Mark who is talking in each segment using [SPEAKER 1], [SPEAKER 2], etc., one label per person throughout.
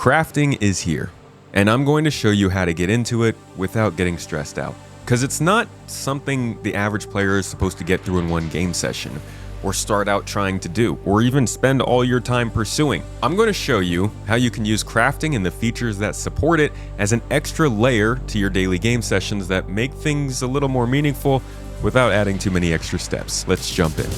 [SPEAKER 1] Crafting is here, and I'm going to show you how to get into it without getting stressed out. Because it's not something the average player is supposed to get through in one game session, or start out trying to do, or even spend all your time pursuing. I'm going to show you how you can use crafting and the features that support it as an extra layer to your daily game sessions that make things a little more meaningful without adding too many extra steps. Let's jump in.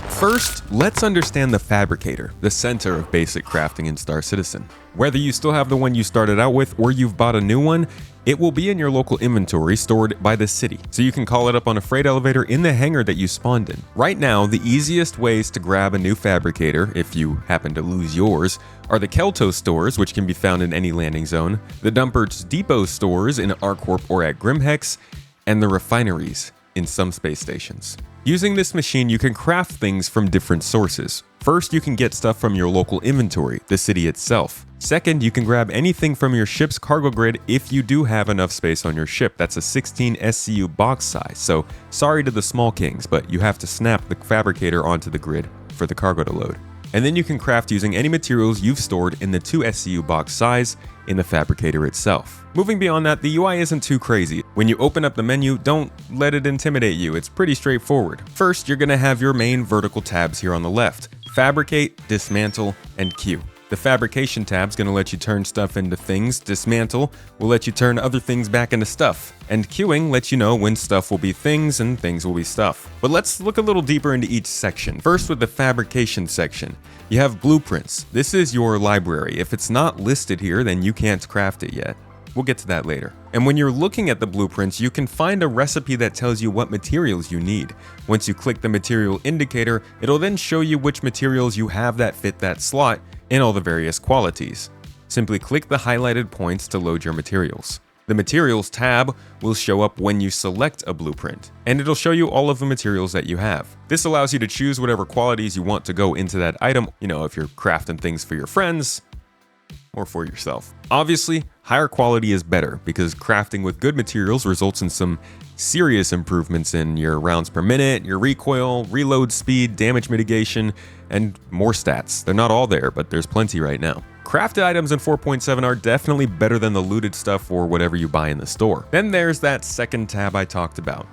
[SPEAKER 1] First, let's understand the Fabricator, the center of basic crafting in Star Citizen. Whether you still have the one you started out with or you've bought a new one, it will be in your local inventory stored by the city, so you can call it up on a freight elevator in the hangar that you spawned in. Right now, the easiest ways to grab a new Fabricator, if you happen to lose yours, are the Kelto stores, which can be found in any landing zone, the Dumper's Depot stores in ArcWarp or at Grimhex, and the refineries in some space stations. Using this machine, you can craft things from different sources. First, you can get stuff from your local inventory, the city itself. Second, you can grab anything from your ship's cargo grid if you do have enough space on your ship. That's a 16 SCU box size, so sorry to the small kings, but you have to snap the Fabricator onto the grid for the cargo to load. And then you can craft using any materials you've stored in the 2 SCU box size in the Fabricator itself. Moving beyond that, the UI isn't too crazy. When you open up the menu, don't let it intimidate you. It's pretty straightforward. First, you're going to have your main vertical tabs here on the left: Fabricate, Dismantle, and Queue. The Fabrication tab is going to let you turn stuff into things. Dismantle will let you turn other things back into stuff. And queuing lets you know when stuff will be things and things will be stuff. But let's look a little deeper into each section. First, with the Fabrication section, you have blueprints. This is your library. If it's not listed here, then you can't craft it yet. We'll get to that later. And when you're looking at the blueprints, you can find a recipe that tells you what materials you need. Once you click the material indicator, it'll then show you which materials you have that fit that slot in all the various qualities. Simply click the highlighted points to load your materials. The Materials tab will show up when you select a blueprint, and it'll show you all of the materials that you have. This allows you to choose whatever qualities you want to go into that item, if you're crafting things for your friends or for yourself. Obviously, higher quality is better because crafting with good materials results in some serious improvements in your rounds per minute, your recoil, reload speed, damage mitigation, and more stats. They're not all there, but there's plenty right now. Crafted items in 4.7 are definitely better than the looted stuff or whatever you buy in the store. Then there's that second tab I talked about,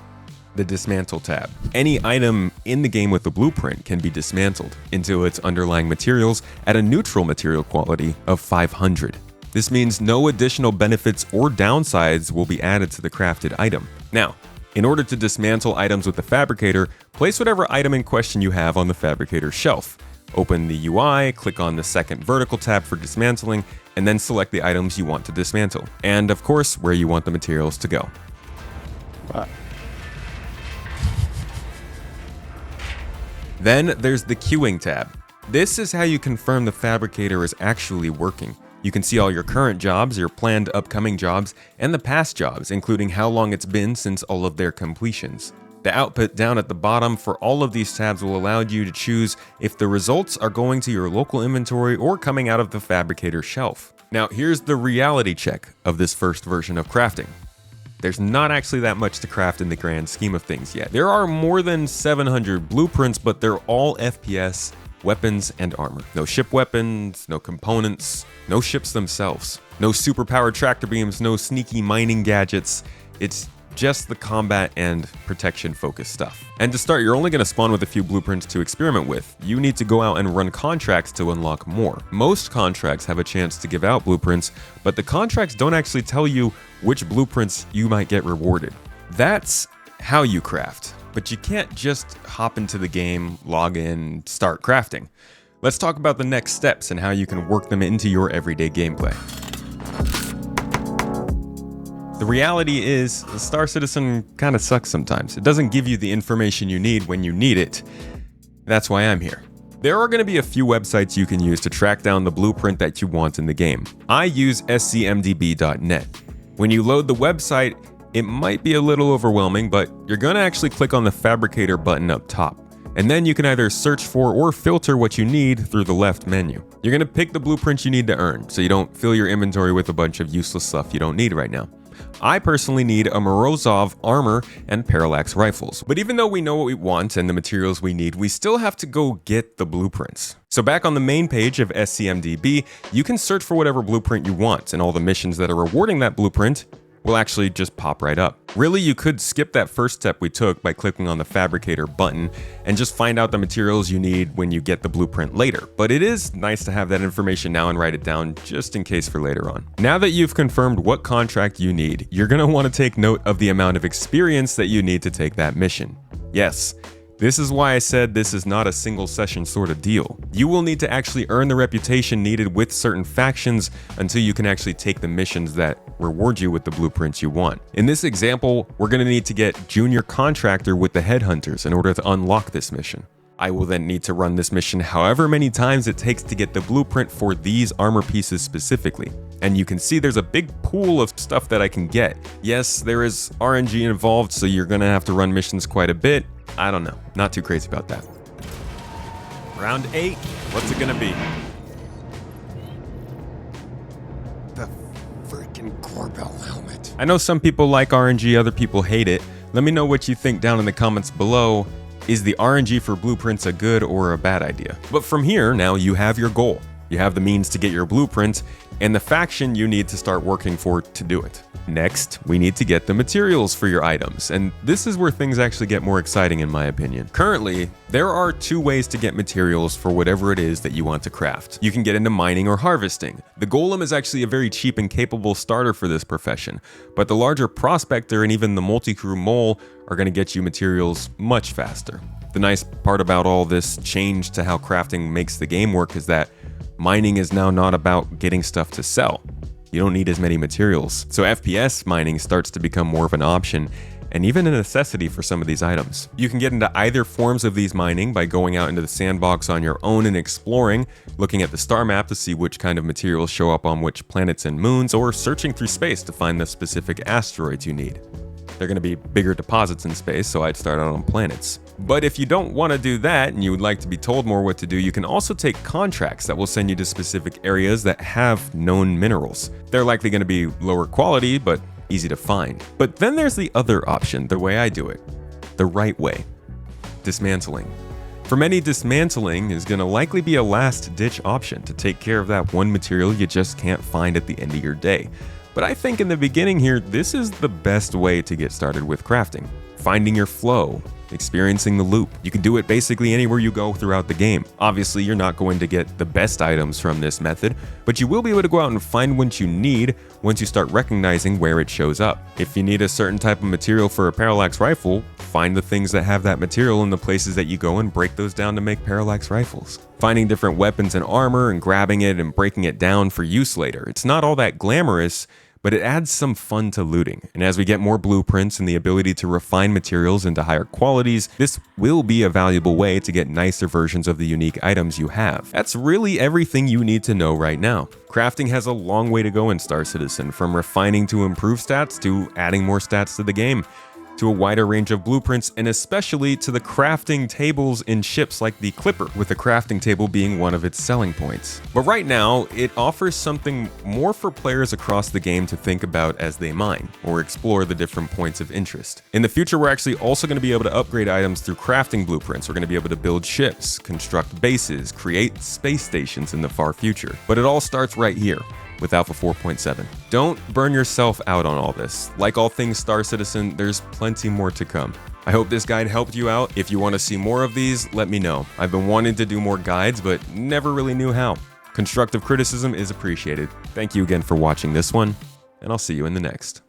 [SPEAKER 1] the Dismantle tab. Any item in the game with a blueprint can be dismantled into its underlying materials at a neutral material quality of 500. This means no additional benefits or downsides will be added to the crafted item. Now, in order to dismantle items with the Fabricator, place whatever item in question you have on the Fabricator shelf. Open the UI, click on the second vertical tab for dismantling, and then select the items you want to dismantle. And of course, where you want the materials to go.
[SPEAKER 2] Wow.
[SPEAKER 1] Then there's the Queuing tab. This is how you confirm the Fabricator is actually working. You can see all your current jobs, your planned upcoming jobs, and the past jobs, including how long it's been since all of their completions. The output down at the bottom for all of these tabs will allow you to choose if the results are going to your local inventory or coming out of the Fabricator shelf. Now, here's the reality check of this first version of crafting. There's not actually that much to craft in the grand scheme of things yet. There are more than 700 blueprints, but they're all FPS, weapons, and armor. No ship weapons, no components, no ships themselves, no superpowered tractor beams, no sneaky mining gadgets. It's just the combat and protection focused stuff. And to start, you're only going to spawn with a few blueprints to experiment with. You need to go out and run contracts to unlock more. Most contracts have a chance to give out blueprints, but the contracts don't actually tell you which blueprints you might get rewarded. That's how you craft, but you can't just hop into the game, log in, start crafting. Let's talk about the next steps and how you can work them into your everyday gameplay. The reality is, Star Citizen kind of sucks sometimes. It doesn't give you the information you need when you need it. That's why I'm here. There are going to be a few websites you can use to track down the blueprint that you want in the game. I use scmdb.net. When you load the website, it might be a little overwhelming, but you're going to actually click on the Fabricator button up top. And then you can either search for or filter what you need through the left menu. You're going to pick the blueprints you need to earn, so you don't fill your inventory with a bunch of useless stuff you don't need right now. I personally need a Morozov armor and parallax rifles. But even though we know what we want and the materials we need, we still have to go get the blueprints. So back on the main page of SCMDB, you can search for whatever blueprint you want, and all the missions that are rewarding that blueprint will actually just pop right up. Really, you could skip that first step we took by clicking on the Fabricator button and just find out the materials you need when you get the blueprint later. But it is nice to have that information now and write it down just in case for later on. Now that you've confirmed what contract you need, you're going to want to take note of the amount of experience that you need to take that mission. Yes, this is why I said this is not a single session sort of deal. You will need to actually earn the reputation needed with certain factions until you can actually take the missions that reward you with the blueprints you want. In this example, we're going to need to get Junior Contractor with the Headhunters in order to unlock this mission. I will then need to run this mission however many times it takes to get the blueprint for these armor pieces specifically. And you can see there's a big pool of stuff that I can get. Yes, there is RNG involved, so you're gonna have to run missions quite a bit. I don't know, not too crazy about that. Round 8, what's it gonna be? The freaking Corbell helmet. I know some people like RNG, other people hate it. Let me know what you think down in the comments below. Is the RNG for blueprints a good or a bad idea? But from here, now you have your goal. You have the means to get your blueprint and the faction you need to start working for to do it. Next, we need to get the materials for your items, and this is where things actually get more exciting in my opinion. Currently, there are 2 ways to get materials for whatever it is that you want to craft. You can get into mining or harvesting. The golem is actually a very cheap and capable starter for this profession, but the larger prospector and even the multi-crew mole are going to get you materials much faster. The nice part about all this change to how crafting makes the game work is that mining is now not about getting stuff to sell. You don't need as many materials. So FPS mining starts to become more of an option and even a necessity for some of these items. You can get into either forms of these mining by going out into the sandbox on your own and exploring, looking at the star map to see which kind of materials show up on which planets and moons, or searching through space to find the specific asteroids you need. They're going to be bigger deposits in space, so I'd start out on planets. But if you don't want to do that and you would like to be told more what to do, you can also take contracts that will send you to specific areas that have known minerals. They're likely going to be lower quality, but easy to find. But then there's the other option, the way I do it, the right way. Dismantling. For many, dismantling is going to likely be a last-ditch option to take care of that one material you just can't find at the end of your day. But I think in the beginning here, this is the best way to get started with crafting. Finding your flow, experiencing the loop. You can do it basically anywhere you go throughout the game. Obviously, you're not going to get the best items from this method, but you will be able to go out and find what you need once you start recognizing where it shows up. If you need a certain type of material for a parallax rifle, find the things that have that material in the places that you go and break those down to make parallax rifles. Finding different weapons and armor and grabbing it and breaking it down for use later. It's not all that glamorous, but it adds some fun to looting. And as we get more blueprints and the ability to refine materials into higher qualities, this will be a valuable way to get nicer versions of the unique items you have. That's really everything you need to know right now. Crafting has a long way to go in Star Citizen, from refining to improve stats to adding more stats to the game, to a wider range of blueprints, and especially to the crafting tables in ships like the Clipper, with the crafting table being one of its selling points. But right now, it offers something more for players across the game to think about as they mine, or explore the different points of interest. In the future, we're actually also going to be able to upgrade items through crafting blueprints. We're going to be able to build ships, construct bases, create space stations in the far future. But it all starts right here with Alpha 4.7. Don't burn yourself out on all this. Like all things Star Citizen, there's plenty more to come. I hope this guide helped you out. If you want to see more of these, let me know. I've been wanting to do more guides, but never really knew how. Constructive criticism is appreciated. Thank you again for watching this one, and I'll see you in the next.